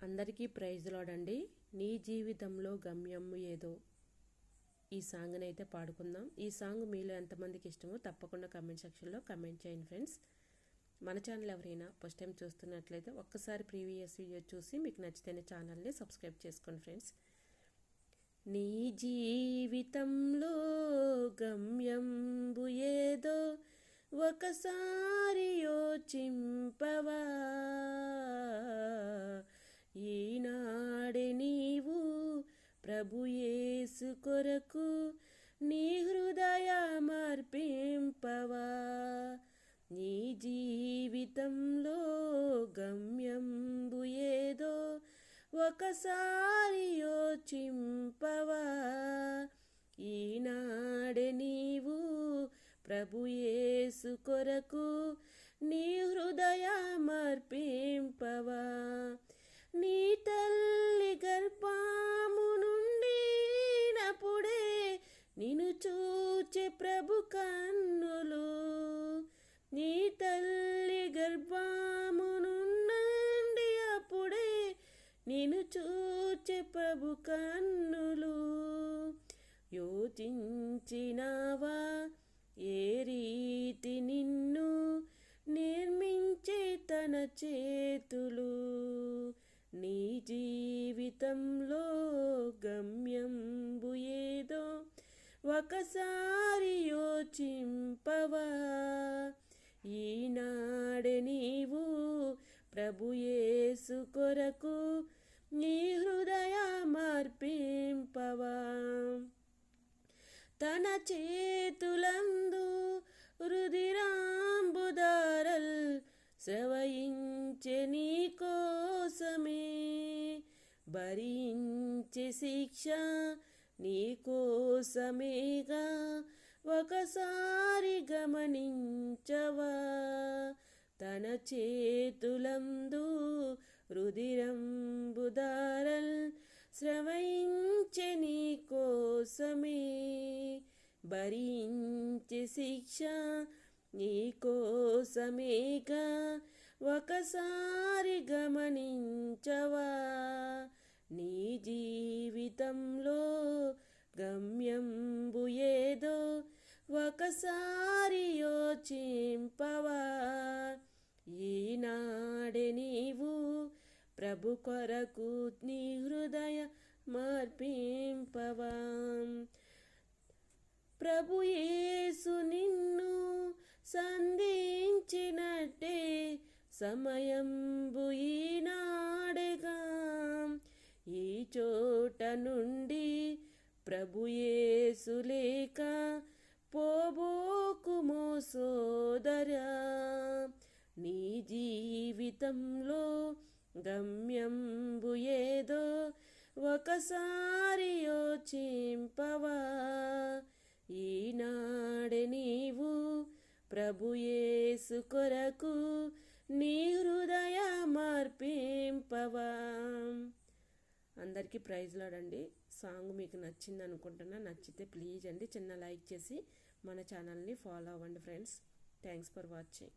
అందరికీ praise lord. నీ జీవితంలో గమ్యం ఏదో ఈ సాంగ్ని అయితే పాడుకుందాం. ఈ సాంగ్ మీలో ఎంతమందికి ఇష్టమో తప్పకుండా కమెంట్ సెక్షన్లో కమెంట్ చేయండి ఫ్రెండ్స్. మన ఛానల్ ఎవరైనా ఫస్ట్ టైం చూస్తున్నట్లయితే ఒక్కసారి ప్రీవియస్ వీడియో చూసి మీకు నచ్చితేనే ఛానల్ని సబ్స్క్రైబ్ చేసుకోండి ఫ్రెండ్స్. నీ జీవితంలో గమ్యంబు ఏదో ఒకసారి యోచింపవా. ఈనాడే నీవు ప్రభు యేసు కొరకు నీ హృదయమర్పింపవా. నీ జీవితంలో గమ్యంబు ఏదో ఒకసారి యోచింపవా. ఈనాడే నీవు ప్రభు యేసు కొరకు నీ హృదయమర్పింపవా. నీ తల్లి గర్భము నుండి నప్పుడే నిన్ను చూచే ప్రభు కన్నులు. నీ తల్లి గర్భము నుండి అప్పుడే నిన్ను చూచే ప్రభు కన్నులు. యోచించినావా ఏ రీతి నిన్ను నిర్మించే తన చేతులు. నీ జీవితంలో గమ్యంబు ఏదో ఒకసారి యోచింపవా. ఈనాడే నీవు ప్రభు యేసు కొరకు నీ హృదయమర్పింపవా. తన చేతులందు రుధిరాంబుదారల్ స్రవయించే నీ కోసమే. భరించే శిక్ష నీ కోసమేగా ఒకసారి గమనించవా. తన చేతులందు రుధిరంబుదారల్ స్రవయించే నీ కోసమే. భరించే శిక్ష నీ కోసమేగా ఒకసారి గమనించవా. నీ జీవితంలో గమ్యంబు ఏదో ఒకసారి యోచింపవా. ఈనాడే నీవు ప్రభు కొరకు నీ హృదయమర్పింపవా. ప్రభు యేసు నిన్ను సంధించినట్టే సమయంబు ఈనాడేగా. ఈ చోట నుండి ప్రభు యేసు లేక పోబోకుమో సోదరా. నీ జీవితంలో గమ్యంబు ఏదో ఒకసారి యోచింపవా. ఈనాడే నీవు ప్రభు యేసు కొరకు నీ హృదయమర్పింపవా. అందరికీ ప్రైజ్ లార్డ్. సాంగ్ మీకు నచ్చింది అనుకుంటున్నా. నచ్చితే ప్లీజ్ చిన్న లైక్ చేసి మన ఛానల్ని ఫాలో అవ్వండి ఫ్రెండ్స్. Thanks for watching.